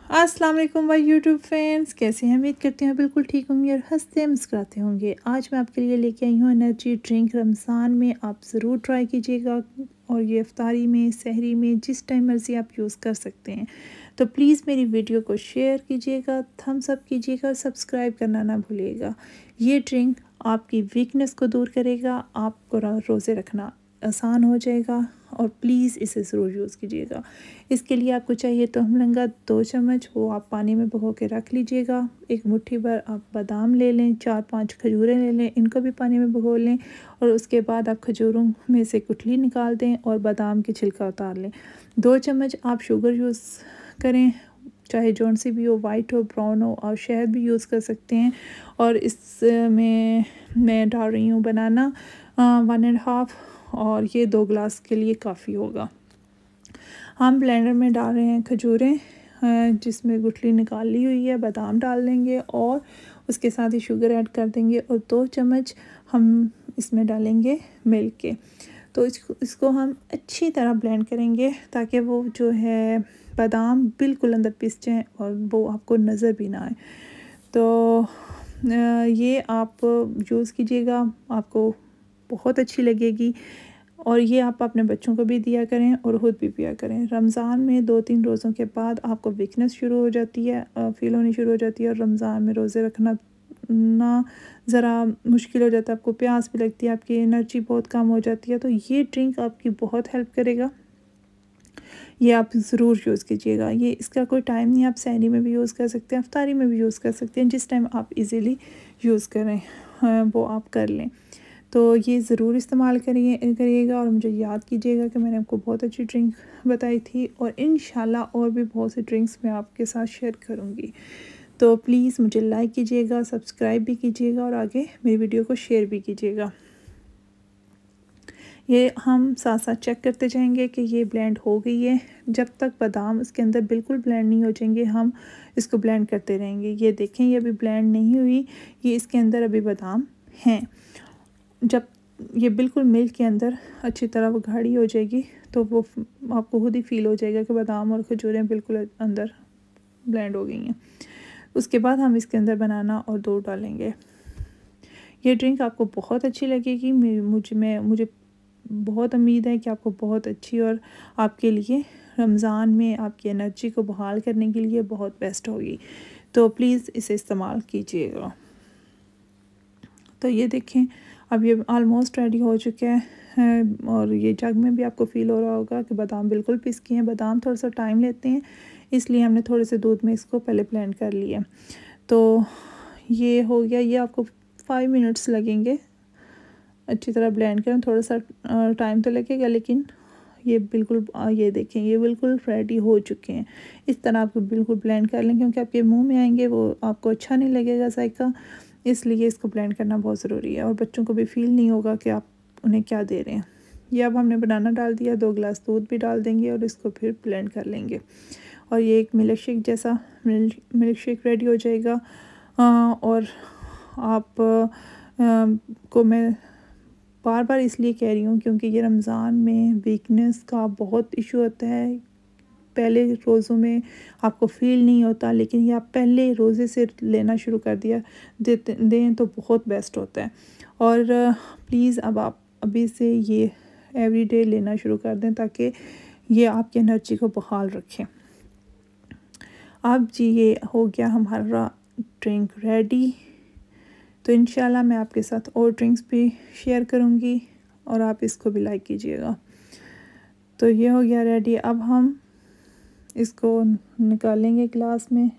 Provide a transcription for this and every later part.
अस्सलाम वालेकुम my YouTube friends, कैसे हैं? उम्मीद करते हैं बिल्कुल ठीक होंगे और हंसते मुस्कुराते होंगे। आज मैं आपके लिए लेके आई हूँ एनर्जी ड्रिंक। रमज़ान में आप ज़रूर ट्राई कीजिएगा और ये इफ्तारी में, सहरी में, जिस टाइम मर्ज़ी आप यूज़ कर सकते हैं। तो प्लीज़ मेरी वीडियो को शेयर कीजिएगा, थम्स अप कीजिएगा और सब्सक्राइब करना ना भूलिएगा। ये ड्रिंक आपकी वीकनेस को दूर करेगा, आपको रोज़े रखना आसान हो जाएगा और प्लीज़ इसे ज़रूर यूज़ कीजिएगा। इसके लिए आपको चाहिए तो हमलंगा 2 चम्मच, वो आप पानी में भिगो के रख लीजिएगा। एक मुट्ठी भर आप बादाम ले लें, 4-5 खजूरें ले लें, इनको भी पानी में भिगो लें और उसके बाद आप खजूरों में से गुठली निकाल दें और बादाम की छिलका उतार लें। 2 चम्मच आप शुगर यूज़ करें, चाहे जौन सी भी हो, वाइट हो, ब्राउन हो, और शहद भी यूज़ कर सकते हैं। और इसमें मैं डाल रही हूँ बनाना 1.5 और ये 2 गिलास के लिए काफ़ी होगा। हम ब्लेंडर में डाल रहे हैं खजूरें जिसमें गुठली निकाल ली हुई है, बादाम डाल देंगे और उसके साथ ही शुगर ऐड कर देंगे और 2 चम्मच हम इसमें डालेंगे मिल्क के। तो इसको हम अच्छी तरह ब्लेंड करेंगे ताकि वो जो है बादाम बिल्कुल अंदर पिस जाएँ और वो आपको नज़र भी ना आए। तो ये आप यूज़ कीजिएगा, आपको बहुत अच्छी लगेगी और ये आप अपने बच्चों को भी दिया करें और ख़ुद भी पिया करें। रमज़ान में 2-3 रोज़ों के बाद आपको वीकनेस शुरू हो जाती है, फ़ील होनी शुरू हो जाती है और रमज़ान में रोज़े रखना ना ज़रा मुश्किल हो जाता है, आपको प्यास भी लगती है, आपकी एनर्जी बहुत कम हो जाती है। तो ये ड्रिंक आपकी बहुत हेल्प करेगा, ये आप ज़रूर यूज़ कीजिएगा। ये इसका कोई टाइम नहीं, आप सहरी में भी यूज़ कर सकते हैं, इफ्तारी में भी यूज़ कर सकते हैं, जिस टाइम आप इजीली यूज़ करें वो आप कर लें। तो ये ज़रूर इस्तेमाल करिएगा और मुझे याद कीजिएगा कि मैंने आपको बहुत अच्छी ड्रिंक बताई थी और इंशाल्लाह और भी बहुत सी ड्रिंक्स मैं आपके साथ शेयर करूँगी। तो प्लीज़ मुझे लाइक कीजिएगा, सब्सक्राइब भी कीजिएगा और आगे मेरी वीडियो को शेयर भी कीजिएगा। ये हम साथ साथ चेक करते जाएंगे कि ये ब्लेंड हो गई है। जब तक बादाम उसके अंदर बिल्कुल ब्लेंड नहीं हो जाएंगे, हम इसको ब्लेंड करते रहेंगे। ये देखें, ये अभी ब्लेंड नहीं हुई, ये इसके अंदर अभी बादाम हैं। जब ये बिल्कुल मिल्क के अंदर अच्छी तरह वो गाढ़ी हो जाएगी तो वो आपको खुद ही फील हो जाएगा कि बादाम और खजूरें बिल्कुल अंदर ब्लेंड हो गई हैं। उसके बाद हम इसके अंदर बनाना और दूध डालेंगे। ये ड्रिंक आपको बहुत अच्छी लगेगी, मुझे बहुत उम्मीद है कि आपको बहुत अच्छी और आपके लिए रमज़ान में आपकी एनर्जी को बहाल करने के लिए बहुत बेस्ट होगी। तो प्लीज़ इसे इस्तेमाल कीजिएगा। तो ये देखें, अब ये ऑलमोस्ट रेडी हो चुका है और ये जग में भी आपको फ़ील हो रहा होगा कि बादाम बिल्कुल पिस गए हैं। बादाम थोड़ा सा टाइम लेते हैं, इसलिए हमने थोड़े से दूध में इसको पहले ब्लेंड कर लिया। तो ये हो गया, ये आपको 5 मिनट्स लगेंगे अच्छी तरह ब्लेंड करें। थोड़ा सा टाइम तो लगेगा, लेकिन ये बिल्कुल ये देखें, ये बिल्कुल रेडी हो चुके हैं। इस तरह आपको बिल्कुल ब्लेंड कर लें, क्योंकि आपके मुंह में आएंगे वो आपको अच्छा नहीं लगेगा जायका, इसलिए इसको ब्लेंड करना बहुत ज़रूरी है और बच्चों को भी फ़ील नहीं होगा कि आप उन्हें क्या दे रहे हैं। ये अब हमने बनाना डाल दिया, 2 गिलास दूध भी डाल देंगे और इसको फिर ब्लेंड कर लेंगे और ये एक मिल्क शेक जैसा मिल्क शेक रेडी हो जाएगा। और आप को मैं बार बार इसलिए कह रही हूँ क्योंकि ये रमज़ान में वीकनेस का बहुत इशू होता है। पहले रोज़ों में आपको फ़ील नहीं होता, लेकिन ये आप पहले रोज़े से लेना शुरू कर दें तो बहुत बेस्ट होता है। और प्लीज़ अब आप अभी से ये एवरीडे लेना शुरू कर दें ताकि ये आपकी एनर्जी को बहाल रखें। अब जी ये हो गया हमारा ड्रिंक रेडी। तो इंशाल्लाह मैं आपके साथ और ड्रिंक्स भी शेयर करूँगी और आप इसको भी लाइक कीजिएगा। तो ये हो गया रेडी। अब हम इसको निकालेंगे ग्लास में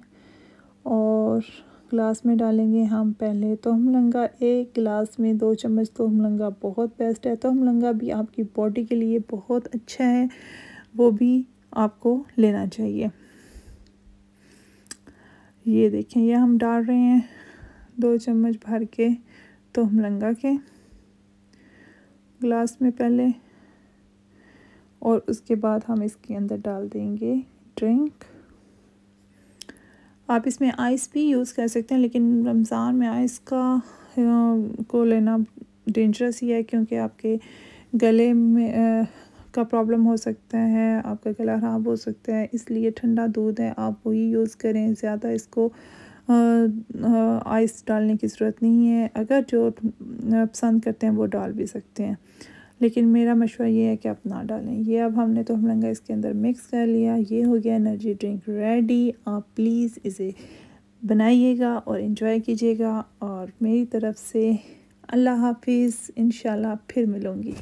और ग्लास में डालेंगे हम पहले तो हमलंगा। 1 गिलास में 2 चम्मच तो हमलंगा बहुत बेस्ट है। तो हमलंगा भी आपकी बॉडी के लिए बहुत अच्छा है, वो भी आपको लेना चाहिए। ये देखें, ये हम डाल रहे हैं 2 चम्मच भर के तो हमलंगा के ग्लास में पहले, और उसके बाद हम इसके अंदर डाल देंगे ड्रिंक। आप इसमें आइस भी यूज़ कर सकते हैं, लेकिन रमज़ान में आइस को लेना डेंजरस ही है, क्योंकि आपके गले में का प्रॉब्लम हो सकता है, आपका गला ख़राब हो सकता है, इसलिए ठंडा दूध है आप वही यूज़ करें। ज़्यादा इसको आइस डालने की ज़रूरत नहीं है। अगर जो पसंद करते हैं वो डाल भी सकते हैं, लेकिन मेरा मशवरा ये है कि आप ना डालें। ये अब हमने तो हमलंगा इसके अंदर मिक्स कर लिया। ये हो गया एनर्जी ड्रिंक रेडी। आप प्लीज़ इसे बनाइएगा और इन्जॉय कीजिएगा। और मेरी तरफ़ से अल्लाह हाफ़िज़, इंशाल्लाह फिर मिलूँगी।